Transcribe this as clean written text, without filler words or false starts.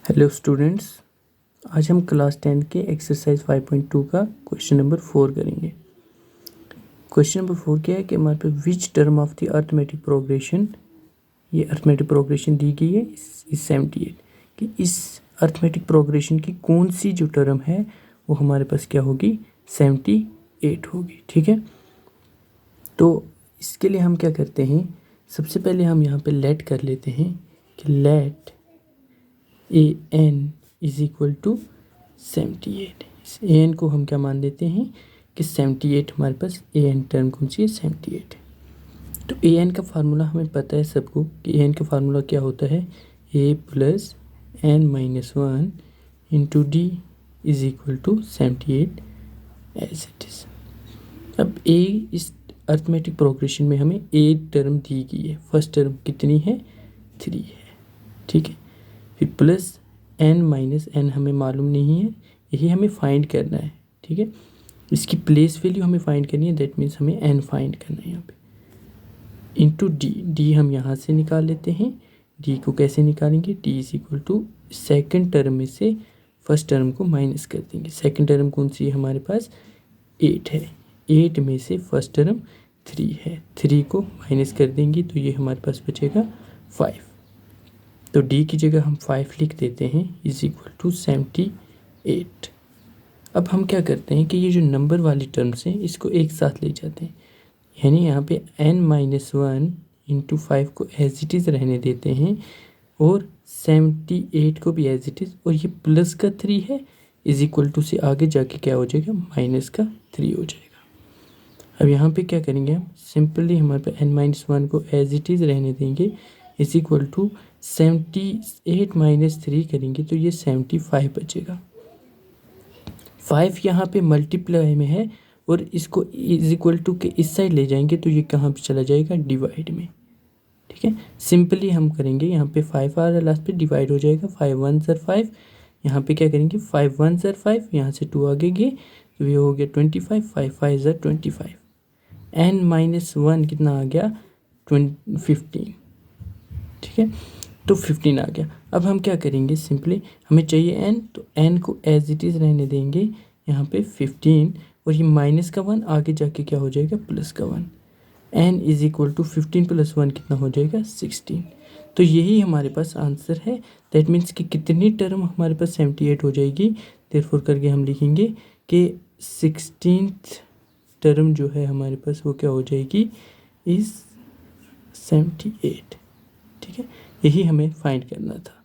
Hello students, आज हम class 10 के एक्सरसाइज 5.2 का क्वेश्चन नंबर 4 करेंगे। क्वेश्चन नंबर 4 क्या है कि हमारे पे which term of the arithmetic progression, ये अरिथमेटिक प्रोग्रेशन दी गई है इस 78 कि इस अरिथमेटिक प्रोग्रेशन की कौन सी जो टर्म है वो हमारे पास क्या होगी, 78 होगी। ठीक है, तो इसके लिए हम क्या करते हैं, सबसे पहले हम यहाँ पे लेट कर लेते हैं कि let a n is equal to 78। इस ए एन को हम क्या मान देते हैं कि 78 हमारे पास ए एन टर्म कौन सी है, 78 है। तो ए एन का फार्मूला हमें पता है सबको कि ए एन का फार्मूला क्या होता है, A plus N minus 1 into D is equal to 78 as it is. अब ए इस अरिथमेटिक प्रोग्रेशन में हमें ए टर्म दी गई है, फर्स्ट टर्म कितनी है, 3 है। ठीक है, फिर प्लस एन माइनस एन हमें मालूम नहीं है, यही हमें फाइंड करना है। ठीक है, इसकी प्लेस वैल्यू हमें फाइंड करनी है, दैट मीन्स हमें एन फाइंड करना है यहाँ पे। इंटू डी, डी हम यहाँ से निकाल लेते हैं। डी को कैसे निकालेंगे, D is equal to second term में से फर्स्ट टर्म को माइनस कर देंगे। सेकेंड टर्म कौन सी है हमारे पास, 8 है। 8 में से फर्स्ट टर्म 3 है, 3 को माइनस कर देंगे तो ये हमारे पास बचेगा 5। तो d की जगह हम 5 लिख देते हैं इज इक्वल टू 78। अब हम क्या करते हैं कि ये जो नंबर वाली टर्म्स हैं इसको एक साथ ले जाते हैं, यानी यहाँ पे n माइनस 1 इंटू 5 को एज इट इज़ रहने देते हैं और 78 को भी एज इट इज़, और ये प्लस का 3 है इज इक्वल टू से आगे जाके क्या हो जाएगा, माइनस का 3 हो जाएगा। अब यहाँ पे क्या करेंगे हम, सिंपली हमारे पे n माइनस 1 को एज इट इज़ रहने देंगे इज इक्वल टू 78 माइनस 3 करेंगे तो ये 75 बचेगा। 5 यहाँ पे मल्टीप्लाई में है और इसको इज इक्वल टू के इस साइड ले जाएंगे तो ये कहाँ पे चला जाएगा, डिवाइड में। ठीक है, सिंपली हम करेंगे, यहाँ पे 5 आ रहा है लास्ट पे, डिवाइड हो जाएगा। 5 1 सर 5, यहाँ पे क्या करेंगे 5 1 सर 5, यहाँ से 2 आगे गए तो ये हो गया 25, 5 5 सर 25। n माइनस 1 कितना आ गया, 15। ठीक है, तो 15 आ गया। अब हम क्या करेंगे, सिंपली हमें चाहिए n, तो n को एज इट इज़ रहने देंगे यहाँ पे 15, और ये माइनस का 1 आगे जाके क्या हो जाएगा, प्लस का 1। n is equal to 15 plus 1 कितना हो जाएगा, 16। तो यही हमारे पास आंसर है। दैट मीन्स कि कितनी टर्म हमारे पास 78 हो जाएगी, देयरफॉर करके हम लिखेंगे कि 16th टर्म जो है हमारे पास वो क्या हो जाएगी, इज 78। ठीक है, यही हमें फाइंड करना था।